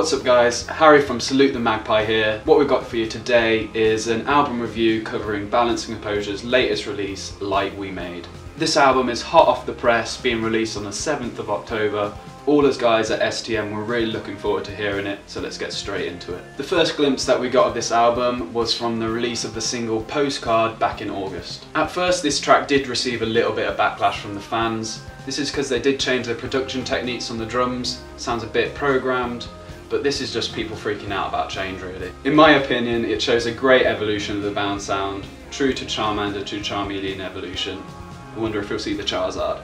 What's up guys, Harry from Salute the Magpie here. What we've got for you today is an album review covering Balance and Composure's latest release, Light We Made. This album is hot off the press, being released on the 7th of October. All us guys at STM were really looking forward to hearing it, so let's get straight into it. The first glimpse that we got of this album was from the release of the single Postcard back in August. At first this track did receive a little bit of backlash from the fans. This is because they did change their production techniques on the drums, sounds a bit programmed, but this is just people freaking out about change really. In my opinion, it shows a great evolution of the band sound, true to Charmander to Charmeleon evolution. I wonder if we'll see the Charizard.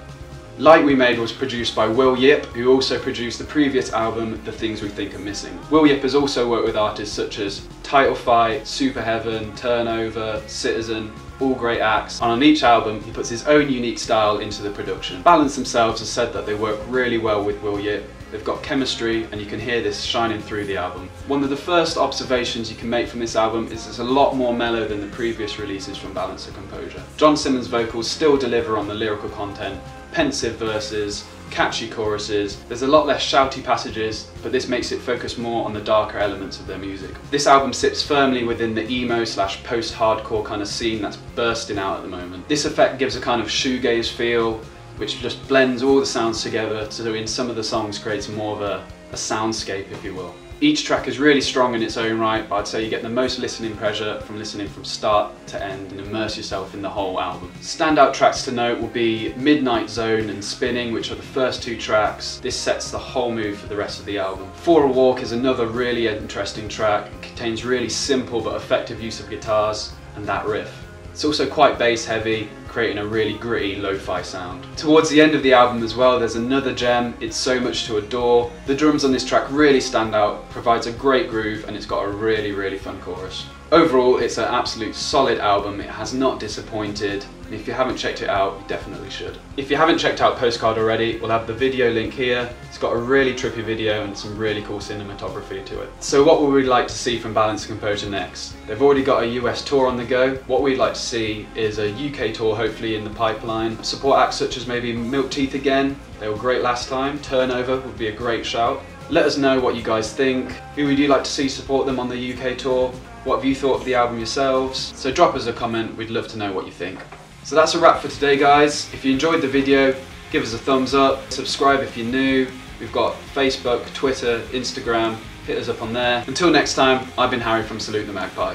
Light We Made was produced by Will Yip, who also produced the previous album, The Things We Think Are Missing. Will Yip has also worked with artists such as Title Fight, Super Heaven, Turnover, Citizen, all great acts, and on each album he puts his own unique style into the production. Balance themselves has said that they work really well with Will Yip. They've got chemistry and you can hear this shining through the album. One of the first observations you can make from this album is it's a lot more mellow than the previous releases from Balance and Composure. John Simmons' vocals still deliver on the lyrical content, pensive verses, catchy choruses. There's a lot less shouty passages, but this makes it focus more on the darker elements of their music. This album sits firmly within the emo / post-hardcore kind of scene that's bursting out at the moment. This effect gives a kind of shoegaze feel, which just blends all the sounds together, so in some of the songs creates more of a soundscape, if you will. Each track is really strong in its own right, but I'd say you get the most listening pleasure from listening from start to end and immerse yourself in the whole album. Standout tracks to note will be Midnight Zone and Spinning, which are the first two tracks. This sets the whole mood for the rest of the album. For a Walk is another really interesting track. It contains really simple but effective use of guitars and that riff. It's also quite bass heavy, creating a really gritty lo-fi sound. Towards the end of the album as well, there's another gem, It's So Much to Adore. The drums on this track really stand out, provides a great groove, and it's got a really fun chorus. Overall, it's an absolute solid album. It has not disappointed, and if you haven't checked it out, you definitely should. If you haven't checked out Postcard already, we'll have the video link here. It's got a really trippy video and some really cool cinematography to it. So what would we like to see from Balance and Composure next? They've already got a US tour on the go. What we'd like to see is a UK tour hopefully in the pipeline. Support acts such as maybe Milk Teeth again. They were great last time. Turnover would be a great shout. Let us know what you guys think. Who would you like to see support them on the UK tour? What have you thought of the album yourselves? So drop us a comment, we'd love to know what you think. So that's a wrap for today guys. If you enjoyed the video, give us a thumbs up, subscribe if you're new. We've got Facebook, Twitter, Instagram, hit us up on there. Until next time, I've been Harry from Salute the Magpie.